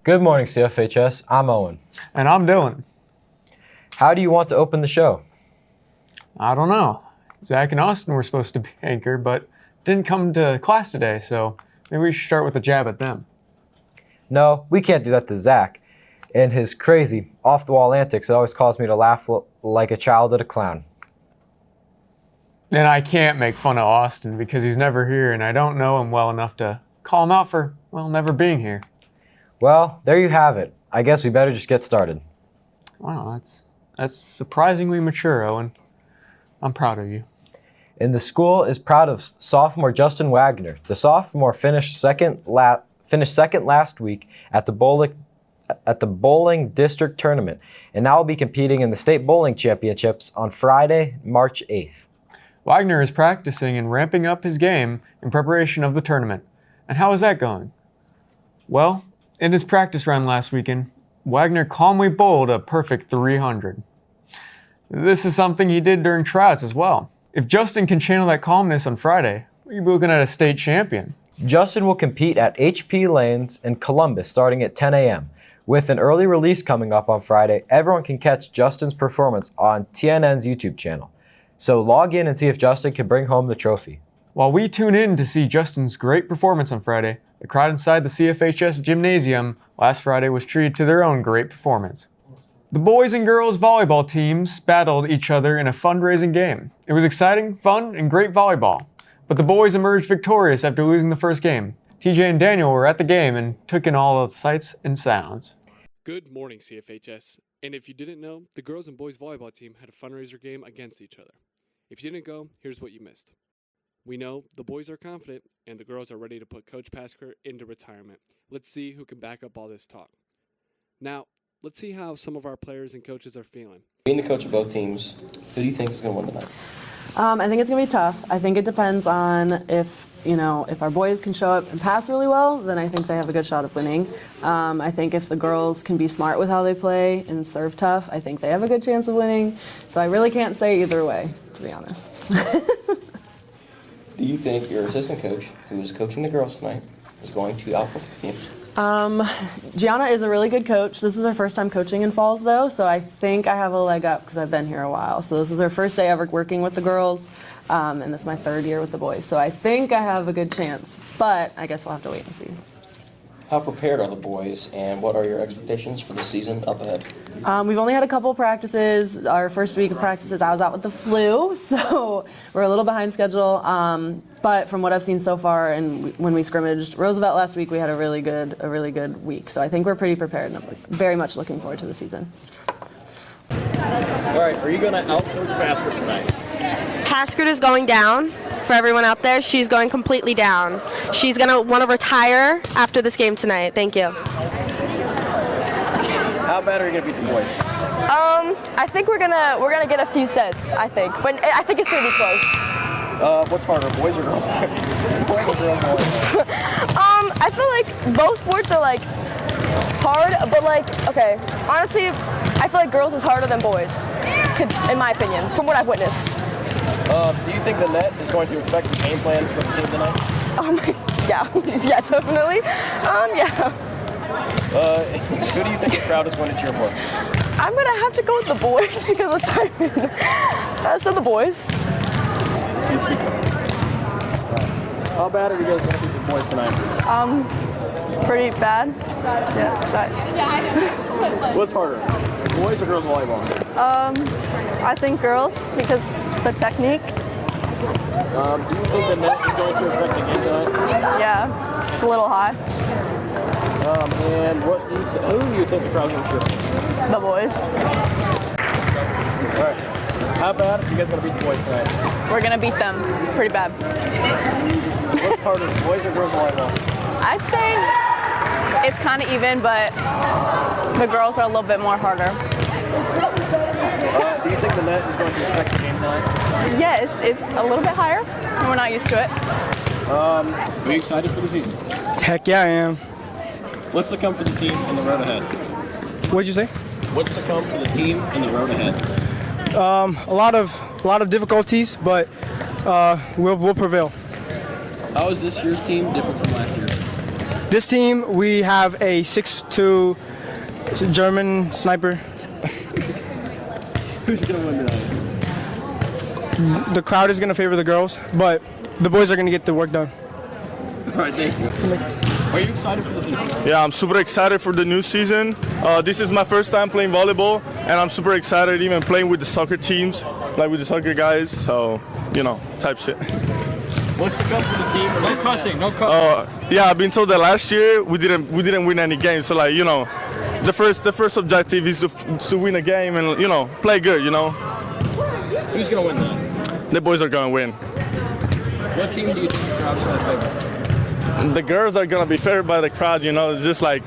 Good morning, CFHS. I'm Owen. And I'm Dylan. How do you want to open the show? I don't know. Zach and Austin were supposed to be anchor, but didn't come to class today, so maybe we should start with a jab at them. No, we can't do that to Zach. And his crazy, off-the-wall antics always cause me to laugh like a child at a clown. And I can't make fun of Austin because he's never here, and I don't know him well enough to call him out for, well, never being here. Well, there you have it. I guess we better just get started. Wow, that's surprisingly mature, Owen. I'm proud of you. And the school is proud of sophomore Justin Wagner. The sophomore finished second last week at the bowling district tournament, and now will be competing in the state bowling championships on Friday, March 8th. Wagner is practicing and ramping up his game in preparation of the tournament. And how is that going? Well, in his practice round last weekend, Wagner calmly bowled a perfect 300. This is something he did during tryouts as well. If Justin can channel that calmness on Friday, we'll be looking at a state champion. Justin will compete at HP Lanes in Columbus starting at 10 a.m. With an early release coming up on Friday, everyone can catch Justin's performance on TNN's YouTube channel. So log in and see if Justin can bring home the trophy. While we tune in to see Justin's great performance on Friday, the crowd inside the CFHS gymnasium last Friday was treated to their own great performance. The boys and girls volleyball teams battled each other in a fundraising game. It was exciting, fun, and great volleyball. But the boys emerged victorious after losing the first game. TJ and Daniel were at the game and took in all of the sights and sounds. Good morning, CFHS. And if you didn't know, the girls and boys volleyball team had a fundraiser game against each other. If you didn't go, here's what you missed. We know the boys are confident and the girls are ready to put Coach Pasker into retirement. Let's see who can back up all this talk. Now, let's see how some of our players and coaches are feeling. Being the coach of both teams, who do you think is going to win tonight? I think it's going to be tough. I think it depends on if our boys can show up and pass really well, then I think they have a good shot of winning. I think if the girls can be smart with how they play and serve tough, I think they have a good chance of winning. So I really can't say either way, to be honest. Do you think your assistant coach, who is coaching the girls tonight, is going to outperform you? Gianna is a really good coach. This is her first time coaching in Falls, though, so I think I have a leg up because I've been here a while. So this is her first day ever working with the girls, and this is my third year with the boys. So I think I have a good chance, but I guess we'll have to wait and see. How prepared are the boys, and what are your expectations for the season up ahead? We've only had a couple practices. Our first week of practices, I was out with the flu, so we're a little behind schedule. But from what I've seen so far, and when we scrimmaged Roosevelt last week, we had a really good week. So I think we're pretty prepared, and I'm very much looking forward to the season. All right, are you going to out-coach Pasker tonight? Paskert is going down. For everyone out there, she's going completely down. She's going to want to retire after this game tonight. Thank you. How bad are you going to beat the boys? I think we're gonna get a few sets. I think, but I think it's gonna be close. What's harder, boys or girls? Boys or girls? I feel like both sports are like hard, but like okay, honestly, I feel like girls is harder than boys, in my opinion, from what I've witnessed. Do you think the net is going to affect the game plan for the team tonight? Yeah, yeah, definitely. Yeah. Who do you think the crowd is going to cheer for? I'm gonna have to go with the boys because of timing. So the boys. How bad are you guys going to beat the boys tonight? Pretty bad. Yeah. What's harder, boys or girls volleyball? I think girls because the technique. Do you think the net is going to affect the game tonight? Yeah, it's a little high. And who do you think the crowd's going to cheer for? The boys. All right. How bad are you guys going to beat the boys tonight? We're gonna beat them pretty bad. What's harder, boys or girls volleyball? I'd say it's kind of even, but the girls are a little bit more harder. Do you think the net is going to affect the game tonight? Yes, it's a little bit higher, and we're not used to it. Are you excited for the season? Heck yeah, I am. What's to come for the team in the road ahead? What'd you say? What's to come for the team in the road ahead? A lot of difficulties, but we'll prevail. How is this year's team different from last year? This team, we have a 6'2" German sniper. Who's going to win tonight? The crowd is going to favor the girls, but the boys are going to get the work done. All right, thank you. Are you excited for the season? Yeah, I'm super excited for the new season. This is my first time playing volleyball, and I'm super excited even playing with the soccer teams, like with the soccer guys. So, type shit. What's the goal for the team? No cussing, no cussing. Yeah, I've been told that last year we didn't win any games. So the first objective is to win a game and play good. Who's going to win tonight? The boys are gonna win. What team do you think the crowd's going to favor? The girls are gonna be favored by the crowd. It's just like.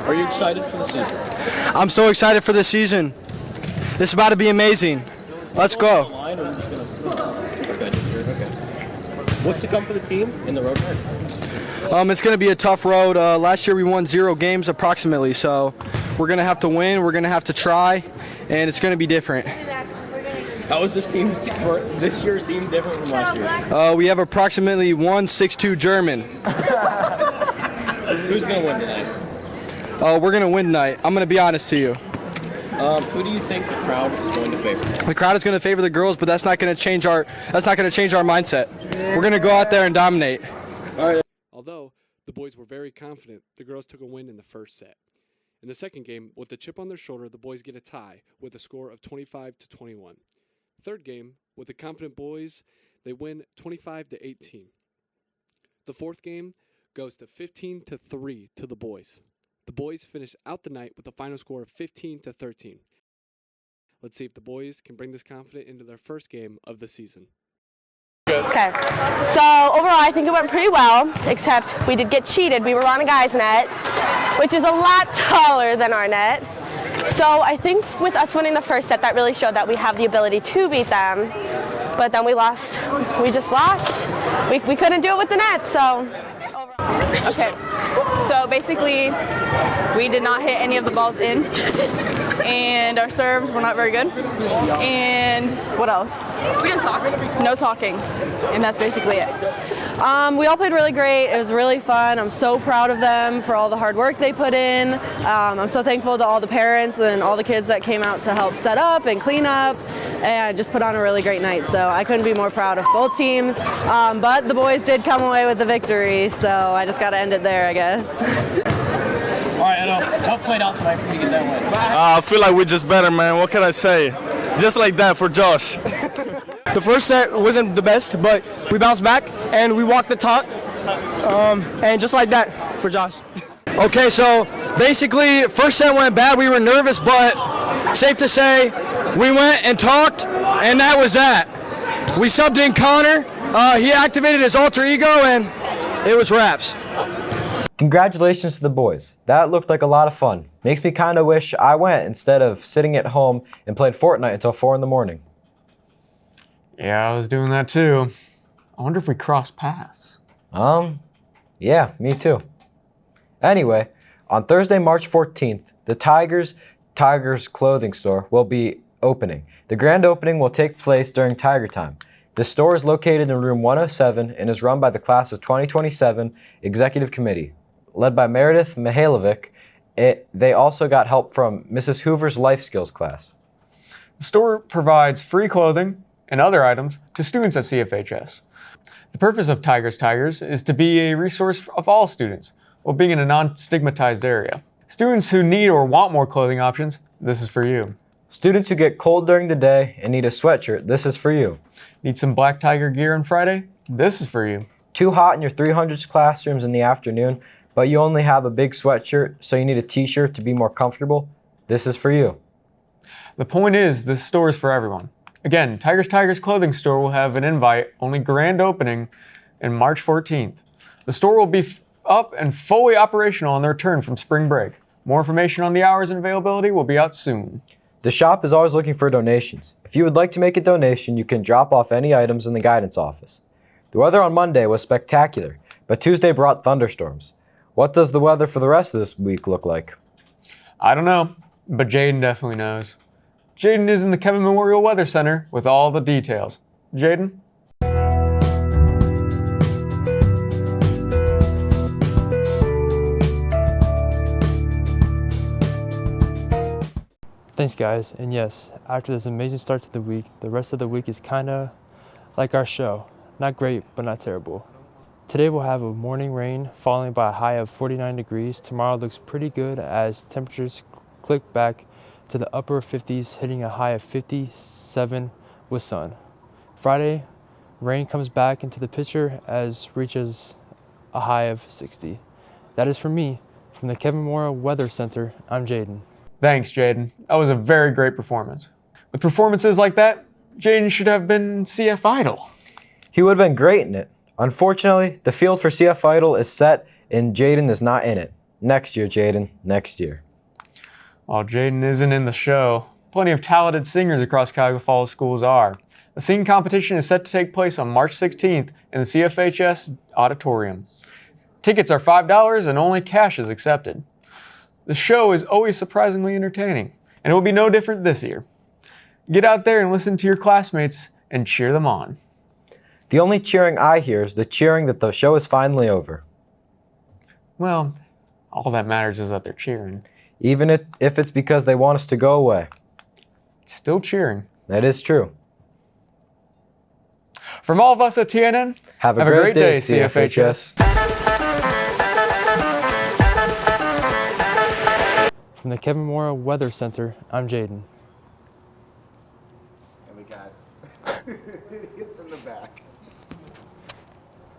Are you excited for the season? I'm so excited for this season. This is about to be amazing. Let's go. Okay, just here. Okay. What's to come for the team in the road ahead? It's going to be a tough road. Last year we won 0 games approximately, so we're going to have to win. We're going to have to try, and it's going to be different. How is this year's team different from last year? We have approximately 1 6'2" German. Who's going to win tonight? We're going to win tonight. I'm going to be honest to you. Who do you think the crowd is going to favor? The crowd is going to favor the girls, but that's not going to change our mindset. We're going to go out there and dominate. Although the boys were very confident, the girls took a win in the first set. In the second game, with the chip on their shoulder, the boys get a tie with a score of 25-21. Third game, with the confident boys, they win 25-18. The fourth game goes to 15-3 to the boys. The boys finish out the night with a final score of 15-13. Let's see if the boys can bring this confidence into their first game of the season. Okay, so overall I think it went pretty well, except we did get cheated. We were on a guy's net, which is a lot taller than our net. So I think with us winning the first set, that really showed that we have the ability to beat them. But then we lost. We just lost. We couldn't do it with the net, so. Okay, so basically we did not hit any of the balls in, and our serves were not very good. And what else? We didn't talk. No talking, and that's basically it. We all played really great. It was really fun. I'm so proud of them for all the hard work they put in. I'm so thankful to all the parents and all the kids that came out to help set up and clean up and just put on a really great night. So I couldn't be more proud of both teams. But the boys did come away with the victory, so I just got to end it there, I guess. All right, how played out tonight for you to get that win? I feel like we're just better, man. What can I say? Just like that for Josh. The first set wasn't the best, but we bounced back and we walked the talk, and just like that for Josh. Okay, so basically, first set went bad. We were nervous, but safe to say, we went and talked, and that was that. We subbed in Connor. He activated his alter ego, and it was wraps. Congratulations to the boys. That looked like a lot of fun. Makes me kind of wish I went instead of sitting at home and played Fortnite until 4 in the morning. Yeah, I was doing that too. I wonder if we cross paths. Yeah, me too. Anyway, on Thursday, March 14th, the Tigers clothing store will be opening. The grand opening will take place during Tiger Time. The store is located in room 107 and is run by the class of 2027 Executive Committee, led by Meredith Mihailovic. They also got help from Mrs. Hoover's Life Skills class. The store provides free clothing and other items to students at CFHS. The purpose of Tigers is to be a resource of all students while being in a non-stigmatized area. Students who need or want more clothing options, this is for you. Students who get cold during the day and need a sweatshirt, this is for you. Need some Black Tiger gear on Friday? This is for you. Too hot in your 300s classrooms in the afternoon, but you only have a big sweatshirt, so you need a t-shirt to be more comfortable? This is for you. The point is, this store is for everyone. Again, Tigers clothing store will have an invite-only grand opening on March 14th. The store will be up and fully operational on their return from spring break. More information on the hours and availability will be out soon. The shop is always looking for donations. If you would like to make a donation, you can drop off any items in the guidance office. The weather on Monday was spectacular, but Tuesday brought thunderstorms. What does the weather for the rest of this week look like? I don't know, but Jaden definitely knows. Jaden is in the Kevin Memorial Weather Center with all the details. Jaden? Thanks, guys. And yes, after this amazing start to the week, the rest of the week is kind of like our show. Not great, but not terrible. Today we'll have a morning rain followed by a high of 49 degrees. Tomorrow looks pretty good as temperatures click back to the upper 50s, hitting a high of 57 with sun. Friday, rain comes back into the picture as reaches a high of 60. That is from me. From the Kevin Mora Weather Center, I'm Jaden. Thanks, Jaden. That was a very great performance. With performances like that, Jaden should have been CF Idol. He would have been great in it. Unfortunately, the field for CF Idol is set and Jaden is not in it. Next year, Jaden. Next year. While Jaden isn't in the show, plenty of talented singers across Cuyahoga Falls schools are. The singing competition is set to take place on March 16th in the CFHS auditorium. Tickets are $5 and only cash is accepted. The show is always surprisingly entertaining, and it will be no different this year. Get out there and listen to your classmates and cheer them on. The only cheering I hear is the cheering that the show is finally over. Well, all that matters is that they're cheering. Even if it's because they want us to go away. It's still cheering. That is true. From all of us at TNN, Have a great day, CFHS. From the Kevin Mora Weather Center, I'm Jaden. And we got